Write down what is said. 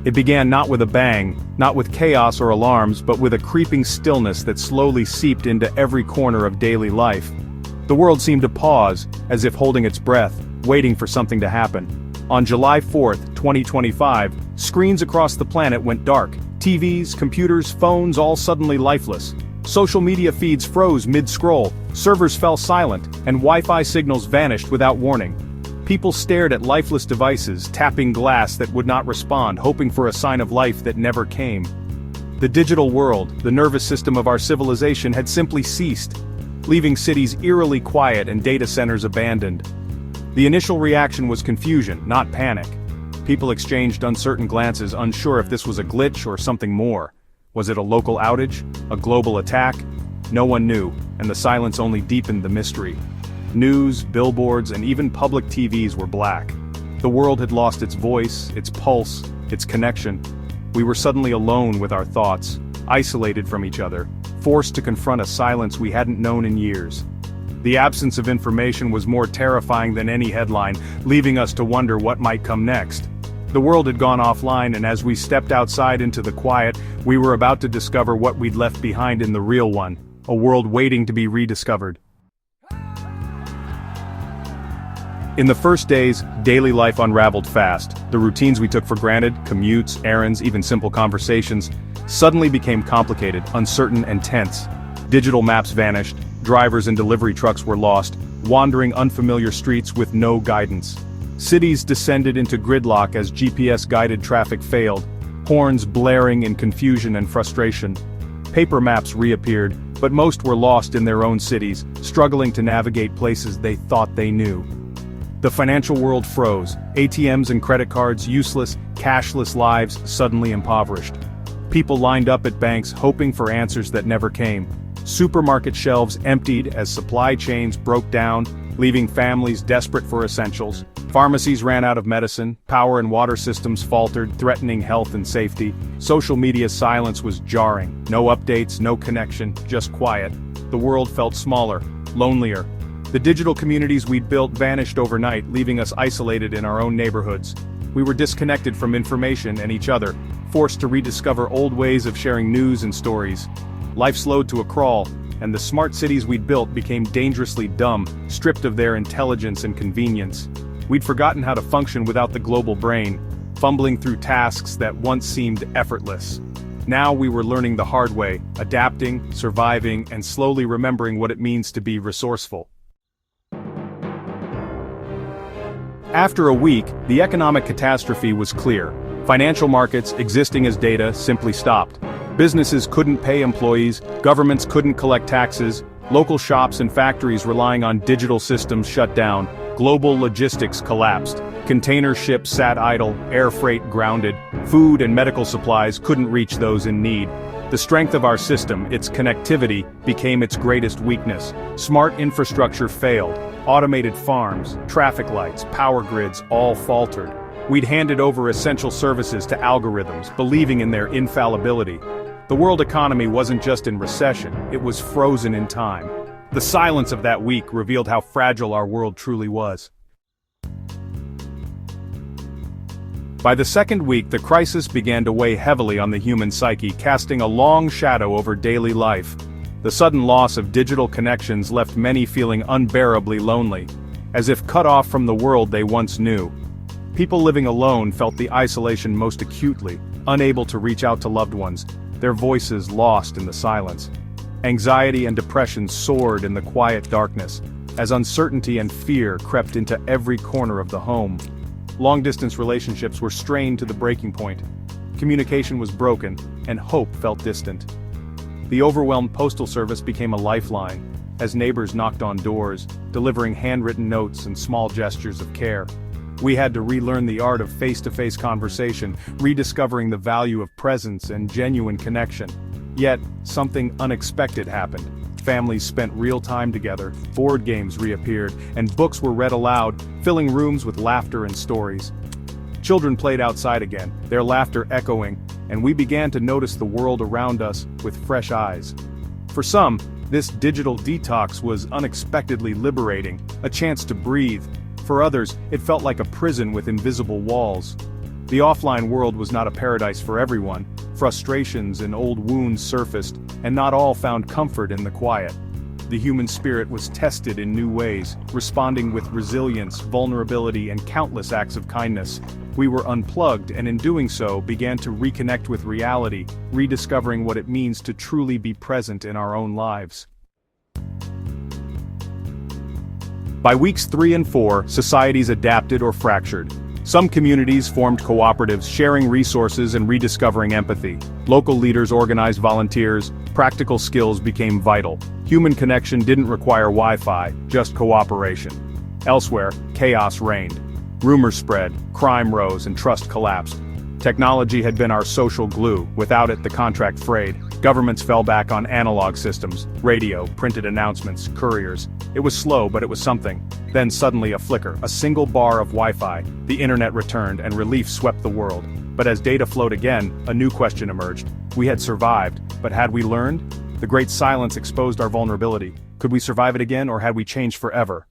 It began not with a bang, not with chaos or alarms, but with a creeping stillness that slowly seeped into every corner of daily life. The world seemed to pause, as if holding its breath, waiting for something to happen. On July 4, 2025, screens across the planet went dark. TVs, computers, phones, all suddenly lifeless. Social media feeds froze mid-scroll, servers fell silent, and Wi-Fi signals vanished without warning. People stared at lifeless devices, tapping glass that would not respond, hoping for a sign of life that never came. The digital world, the nervous system of our civilization, had simply ceased, leaving cities eerily quiet and data centers abandoned. The initial reaction was confusion, not panic. People exchanged uncertain glances, unsure if this was a glitch or something more. Was it a local outage? A global attack? No one knew, and the silence only deepened the mystery. News, billboards, and even public TVs were black. The world had lost its voice, its pulse, its connection. We were suddenly alone with our thoughts, isolated from each other, forced to confront a silence we hadn't known in years. The absence of information was more terrifying than any headline, leaving us to wonder what might come next. The world had gone offline, and as we stepped outside into the quiet, we were about to discover what we'd left behind in the real one, a world waiting to be rediscovered. In the first days, daily life unraveled fast. The routines we took for granted, commutes, errands, even simple conversations, suddenly became complicated, uncertain, and tense. Digital maps vanished, drivers and delivery trucks were lost, wandering unfamiliar streets with no guidance. Cities descended into gridlock as GPS-guided traffic failed, horns blaring in confusion and frustration. Paper maps reappeared, but most were lost in their own cities, struggling to navigate places they thought they knew. The financial world froze, ATMs and credit cards useless, cashless lives suddenly impoverished. People lined up at banks hoping for answers that never came. Supermarket shelves emptied as supply chains broke down, leaving families desperate for essentials. Pharmacies ran out of medicine, power and water systems faltered, threatening health and safety. Social media silence was jarring. No updates, no connection, just quiet. The world felt smaller, lonelier. The digital communities we'd built vanished overnight, leaving us isolated in our own neighborhoods. We were disconnected from information and each other, forced to rediscover old ways of sharing news and stories. Life slowed to a crawl, and the smart cities we'd built became dangerously dumb, stripped of their intelligence and convenience. We'd forgotten how to function without the global brain, fumbling through tasks that once seemed effortless. Now we were learning the hard way, adapting, surviving, and slowly remembering what it means to be resourceful. After a week, the economic catastrophe was clear. Financial markets, existing as data, simply stopped. Businesses couldn't pay employees, governments couldn't collect taxes, local shops and factories relying on digital systems shut down, global logistics collapsed, container ships sat idle, air freight grounded, food and medical supplies couldn't reach those in need. The strength of our system, its connectivity, became its greatest weakness. Smart infrastructure failed. Automated farms, traffic lights, power grids all faltered. We'd handed over essential services to algorithms, believing in their infallibility. The world economy wasn't just in recession, it was frozen in time. The silence of that week revealed how fragile our world truly was. By the second week, the crisis began to weigh heavily on the human psyche, casting a long shadow over daily life. The sudden loss of digital connections left many feeling unbearably lonely, as if cut off from the world they once knew. People living alone felt the isolation most acutely, unable to reach out to loved ones, their voices lost in the silence. Anxiety and depression soared in the quiet darkness, as uncertainty and fear crept into every corner of the home. Long-distance relationships were strained to the breaking point. Communication was broken, and hope felt distant. The overwhelmed postal service became a lifeline, as neighbors knocked on doors, delivering handwritten notes and small gestures of care. We had to relearn the art of face-to-face conversation, rediscovering the value of presence and genuine connection. Yet, something unexpected happened. Families spent real time together, board games reappeared, and books were read aloud, filling rooms with laughter and stories. Children played outside again, their laughter echoing, and we began to notice the world around us with fresh eyes. For some, this digital detox was unexpectedly liberating, a chance to breathe. For others, it felt like a prison with invisible walls. The offline world was not a paradise for everyone. Frustrations and old wounds surfaced, and not all found comfort in the quiet. The human spirit was tested in new ways, responding with resilience, vulnerability, and countless acts of kindness. We were unplugged, and in doing so, began to reconnect with reality, rediscovering what it means to truly be present in our own lives. By weeks 3 and 4, societies adapted or fractured. Some communities formed cooperatives, sharing resources and rediscovering empathy. Local leaders organized volunteers. Practical skills became vital. Human connection didn't require Wi-Fi, just cooperation. Elsewhere, chaos reigned. Rumors spread, crime rose, and trust collapsed. Technology had been our social glue. Without it, the contract frayed. Governments fell back on analog systems, radio, printed announcements, couriers. It was slow, but it was something. Then suddenly a flicker, a single bar of Wi-Fi. The internet returned, and relief swept the world. But as data flowed again, a new question emerged. We had survived, but had we learned? The great silence exposed our vulnerability. Could we survive it again, or had we changed forever?